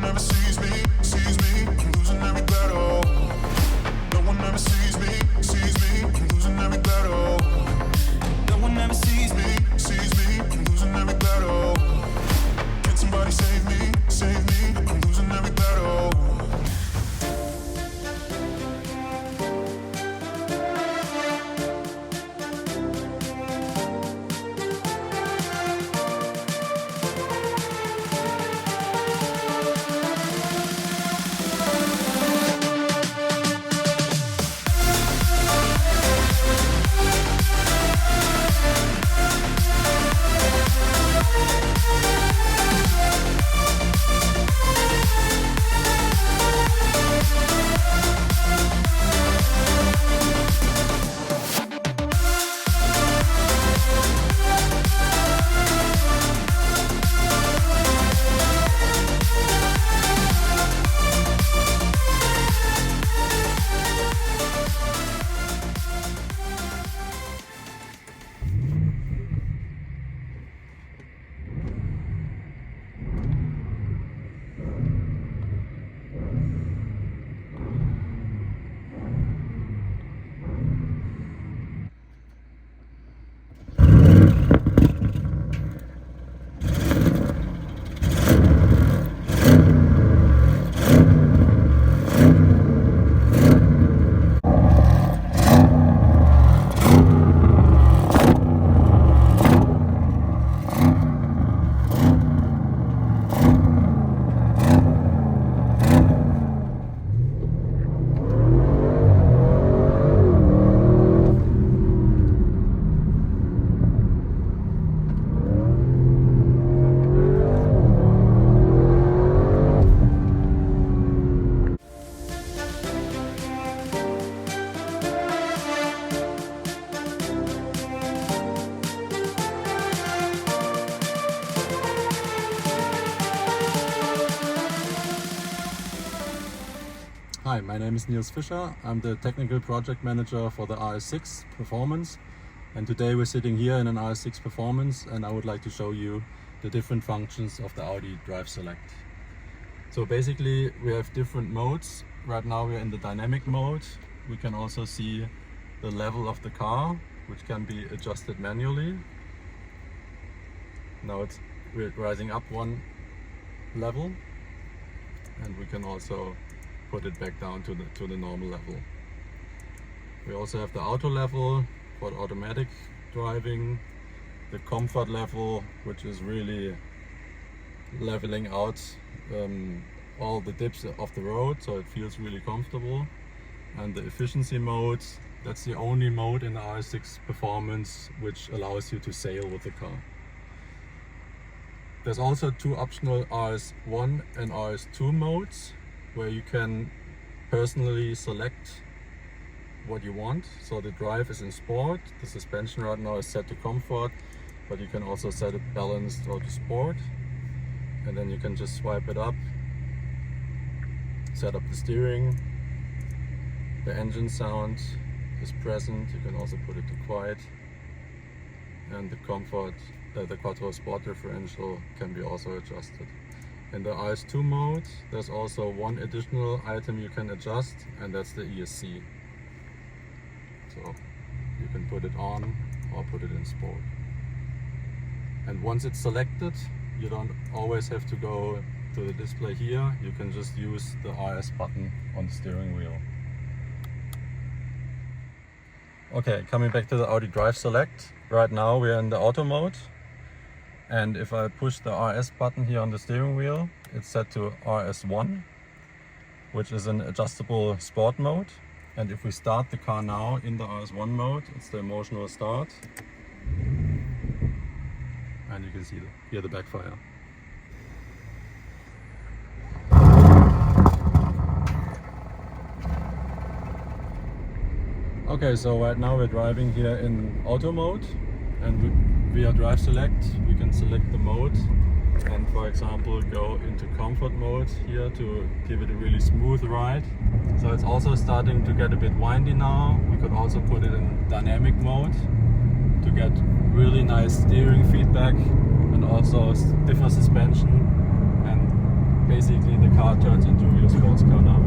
Never sees me, I'm losing every battle. No one ever sees me, I'm losing every battle. No one ever sees me, I'm losing every battle. Can somebody save me, I'm losing every battle. Hi, my name is Niels Fischer. I'm the technical project manager for the RS6 Performance, and today we're sitting here in an RS6 Performance, and I would like to show you the different functions of the Audi Drive Select. So basically we have different modes. Right now we're in the dynamic mode. We can also see the level of the car, which can be adjusted manually. Now we're rising up one level, and we can also put it back down to the normal level. We also have the auto level for the automatic driving, the comfort level, which is really leveling out all the dips of the road, so it feels really comfortable. And the efficiency mode, that's the only mode in the RS6 Performance which allows you to sail with the car. There's also two optional RS1 and RS2 modes, where you can personally select what you want. So the drive is in sport, the suspension right now is set to comfort, but you can also set it balanced or to sport. And then you can just swipe it up, set up the steering, the engine sound is present, you can also put it to quiet, and the comfort, the Quattro Sport differential can be also adjusted. In the RS2 mode, there's also one additional item you can adjust, and that's the ESC. So you can put it on or put it in sport. And once it's selected, you don't always have to go to the display here. You can just use the RS button on the steering wheel. Okay, coming back to the Audi Drive Select. Right now we're in the auto mode. And if I push the RS button here on the steering wheel, it's set to RS1, which is an adjustable sport mode. And if we start the car now in the RS1 mode, it's the emotional start. And you can hear the backfire. Okay, so right now we're driving here in auto mode, and via drive select we can select the mode and, for example, go into comfort mode here to give it a really smooth ride. So it's also starting to get a bit windy now. We could also put it in dynamic mode to get really nice steering feedback and also stiffer suspension, and basically the car turns into a real sports car now.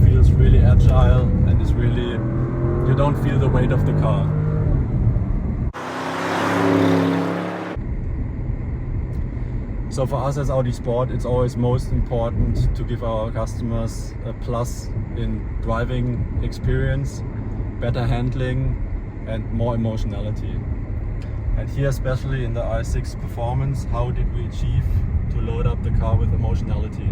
Feels really agile and is really, you don't feel the weight of the car. So for us as Audi Sport, it's always most important to give our customers a plus in driving experience, better handling and more emotionality. And here, especially in the RS6 Performance, how did we achieve to load up the car with emotionality?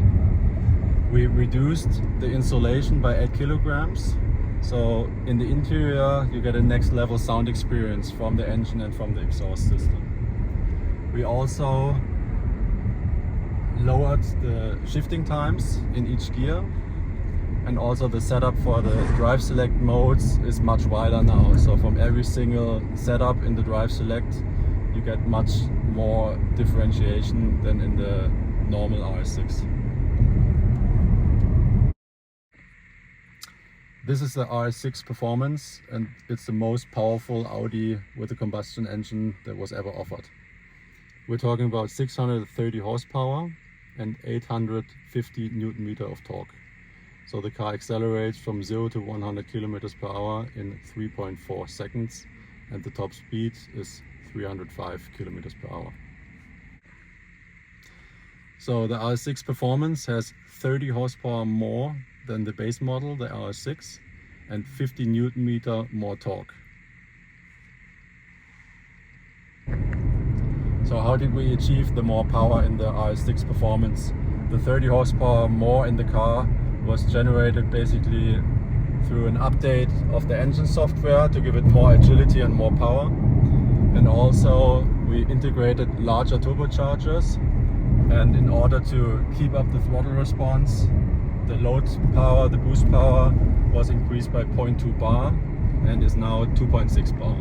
We reduced the insulation by 8 kilograms. So in the interior, you get a next level sound experience from the engine and from the exhaust system. We also lowered the shifting times in each gear, and also the setup for the drive select modes is much wider now. So from every single setup in the drive select, you get much more differentiation than in the normal RS6. This is the RS6 Performance, and it's the most powerful Audi with a combustion engine that was ever offered. We're talking about 630 horsepower and 850 Newton meter of torque. So the car accelerates from 0 to 100 kilometers per hour in 3.4 seconds, and the top speed is 305 kilometers per hour. So the RS6 Performance has 30 horsepower more than the base model, the RS6, and 50 Newton meter more torque. So how did we achieve the more power in the RS6 Performance? The 30 horsepower more in the car was generated basically through an update of the engine software to give it more agility and more power. And also we integrated larger turbochargers, and in order to keep up the throttle response, the load power, the boost power, was increased by 0.2 bar and is now 2.6 bar.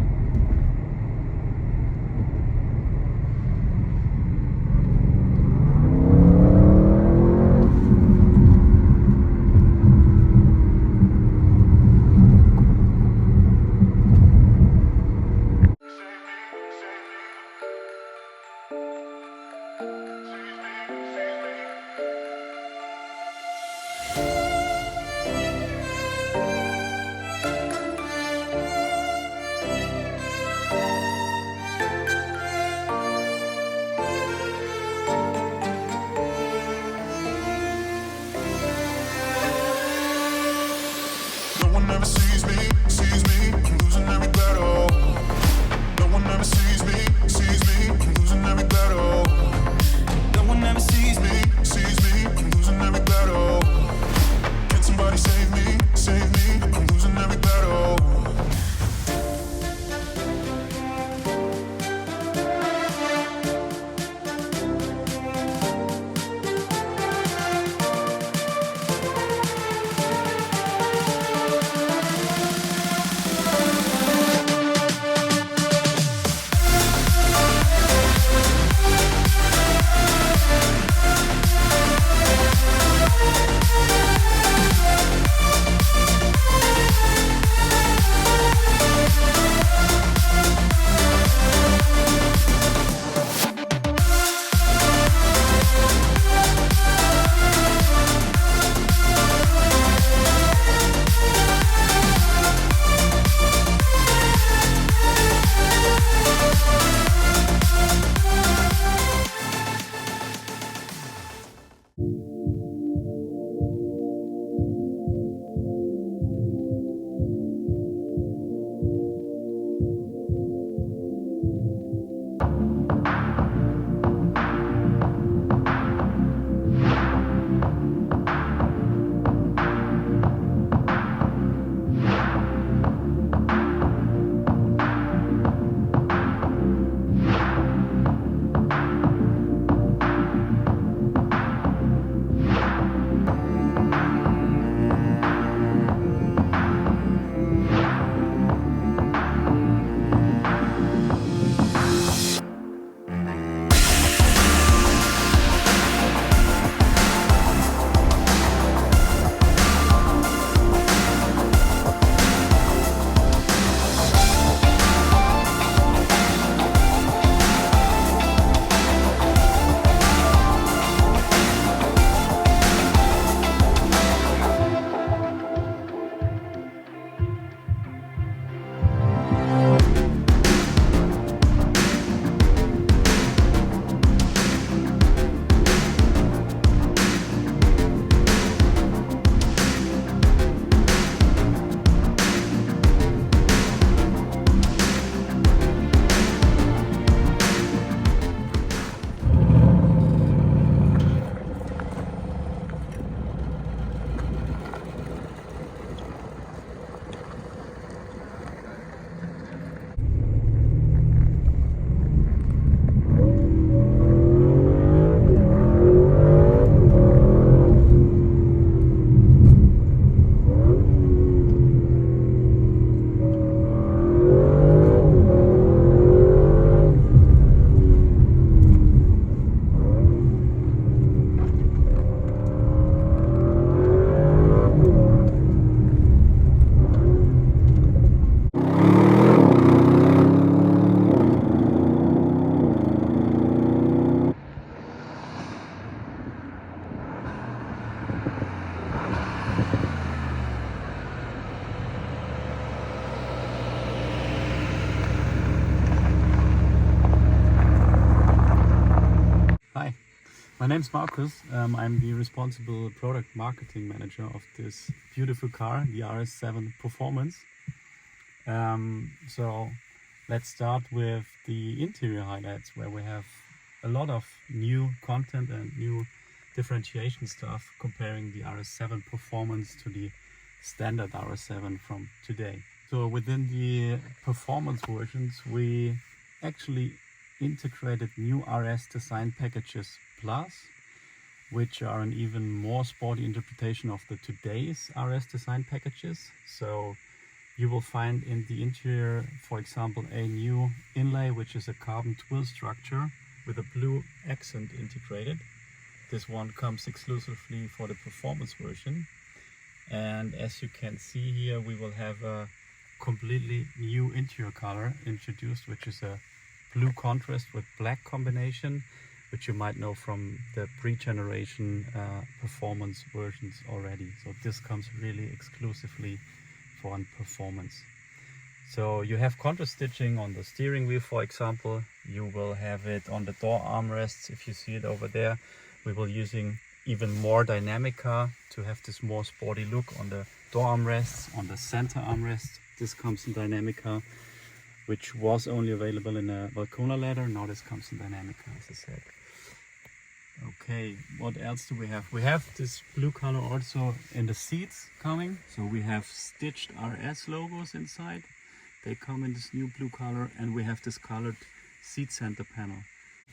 My name's Marcus. I'm the responsible product marketing manager of this beautiful car, the RS7 Performance. So let's start with the interior highlights, where we have a lot of new content and new differentiation stuff comparing the RS7 Performance to the standard RS7 from today. So within the performance versions, we actually integrated new RS design packages Plus, which are an even more sporty interpretation of the today's RS design packages. So you will find in the interior, for example, a new inlay, which is a carbon twill structure with a blue accent integrated. This one comes exclusively for the performance version. And as you can see here, we will have a completely new interior color introduced, which is a blue contrast with black combination, which you might know from the pre-generation performance versions already. So this comes really exclusively for performance. So you have contrast stitching on the steering wheel, for example. You will have it on the door armrests, if you see it over there. We will using even more Dynamica to have this more sporty look on the door armrests, on the center armrest. This comes in Dynamica, which was only available in a Valcona leather. Now this comes in Dynamica, as I said. Okay, what else do we have? We have this blue color also in the seats coming. So we have stitched RS logos inside. They come in this new blue color, and we have this colored seat center panel.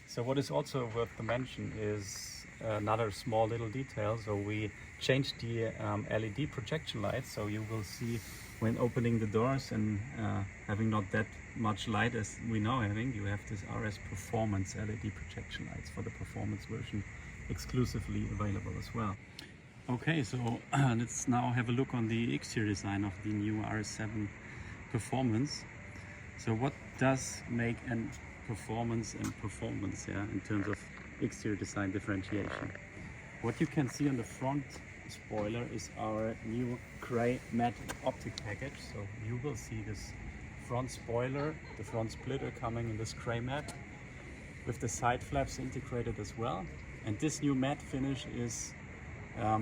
So what is also worth to mention is another small little detail. So we changed the LED projection lights, so you will see when opening the doors and having not that much light as we now having, you have this RS Performance LED projection lights for the performance version exclusively available as well. Okay, so let's now have a look on the exterior design of the new RS7 Performance. So what does make a performance and performance in terms of exterior design differentiation? What you can see on the front spoiler is our new gray matte optic package. So you will see this front spoiler, the front splitter coming in this gray matte with the side flaps integrated as well. And this new matte finish is a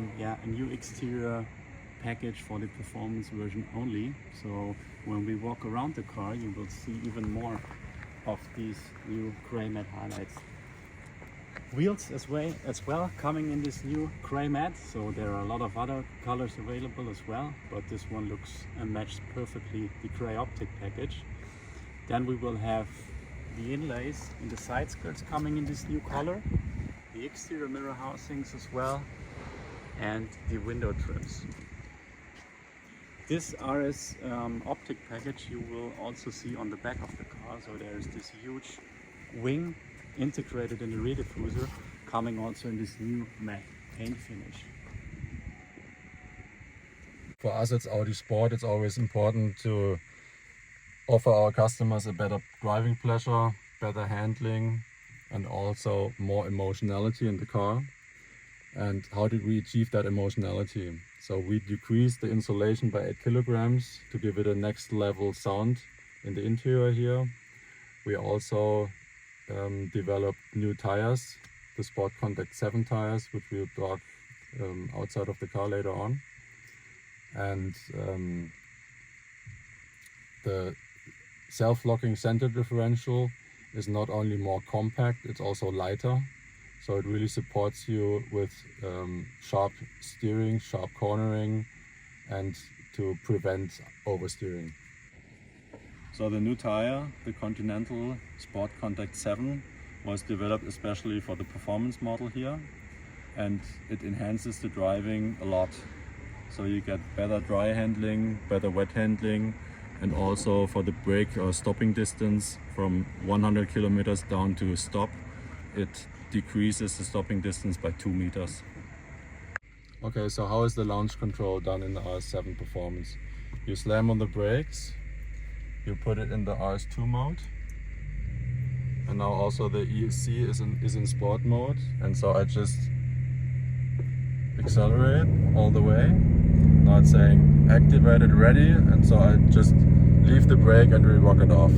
new exterior package for the performance version only. So when we walk around the car, you will see even more of these new gray matte highlights. Wheels as well coming in this new gray matte. So there are a lot of other colors available as well, but this one looks and matches perfectly the gray optic package. Then we will have the inlays in the side skirts coming in this new color, the exterior mirror housings as well, and the window trims. This RS optic package you will also see on the back of the car. So there is this huge wing integrated in the rear diffuser, coming also in this new matte paint finish. For us at Audi Sport, it's always important to offer our customers a better driving pleasure, better handling, and also more emotionality in the car. And how did we achieve that emotionality? So we decreased the insulation by 8 kilograms to give it a next level sound in the interior here. We also developed new tires, the Sport Contact 7 tires, which we'll drive outside of the car later on. And the self-locking center differential is not only more compact, it's also lighter. So it really supports you with sharp steering, sharp cornering, and to prevent oversteering. So the new tire, the Continental Sport Contact 7, was developed especially for the performance model here, and it enhances the driving a lot. So you get better dry handling, better wet handling, and also for the brake or stopping distance from 100 kilometers down to stop, it decreases the stopping distance by 2 meters. Okay, so how is the launch control done in the RS7 Performance? You slam on the brakes, you put it in the RS2 mode, and now also the ESC is in sport mode, and so I just accelerate all the way. Now it's saying activated, ready, and so I just leave the brake and we rock it off.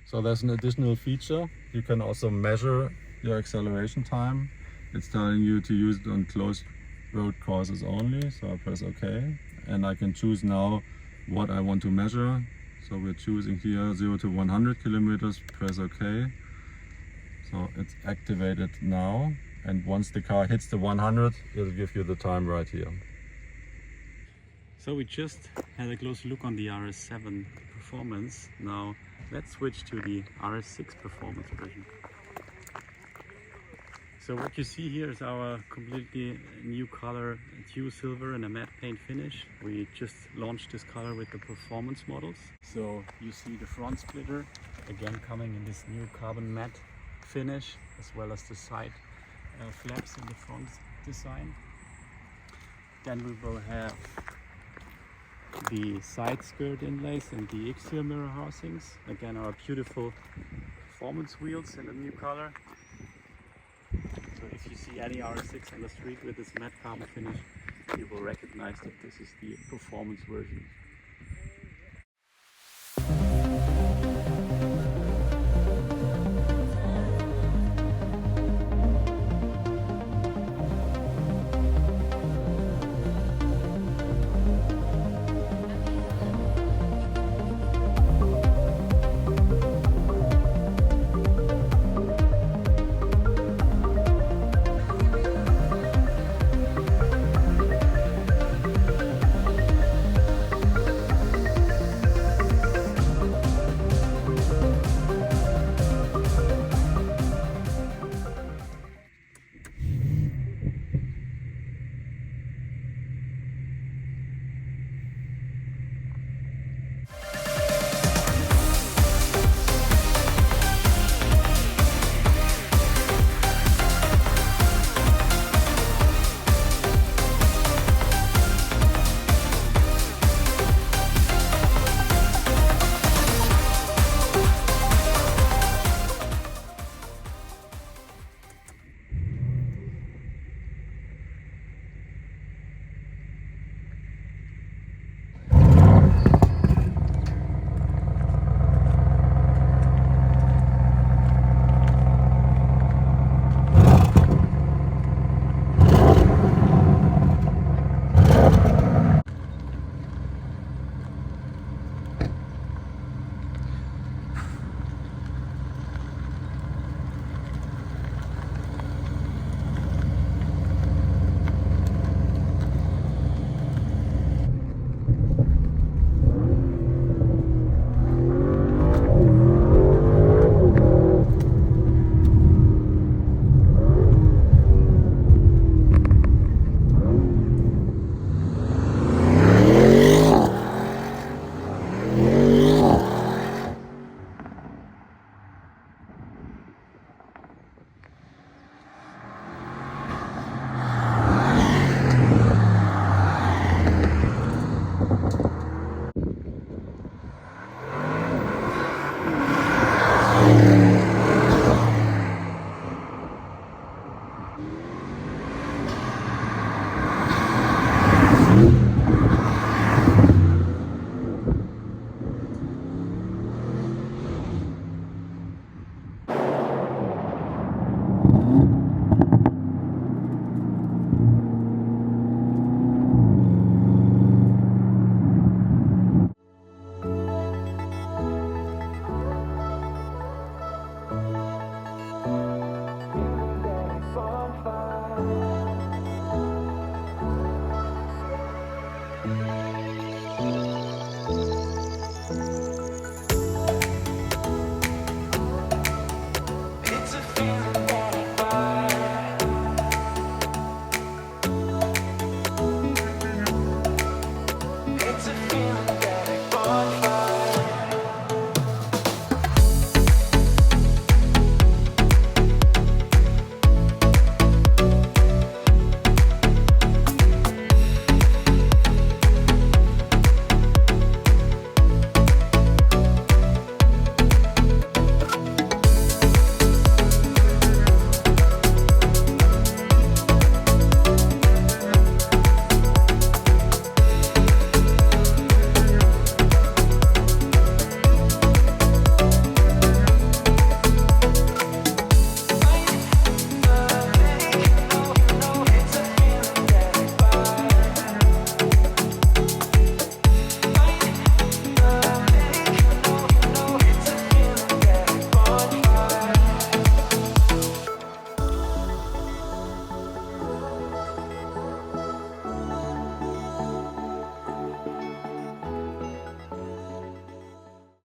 So there's an additional feature. You can also measure your acceleration time. It's telling you to use it on closed road courses only. So I press OK, and I can choose now what I want to measure. So we're choosing here 0 to 100 kilometers, press OK. So it's activated now, and once the car hits the 100, it'll give you the time right here. So we just had a close look on the RS7 Performance. Now let's switch to the RS6 Performance version. So what you see here is our completely new color, Hue Silver and a matte paint finish. We just launched this color with the Performance models. So you see the front splitter, again coming in this new carbon matte finish, as well as the side flaps in the front design. Then we will have the side skirt inlays and the exterior mirror housings. Again, our beautiful performance wheels in a new color. So if you see any RS6 on the street with this matte carbon finish, you will recognize that this is the performance version.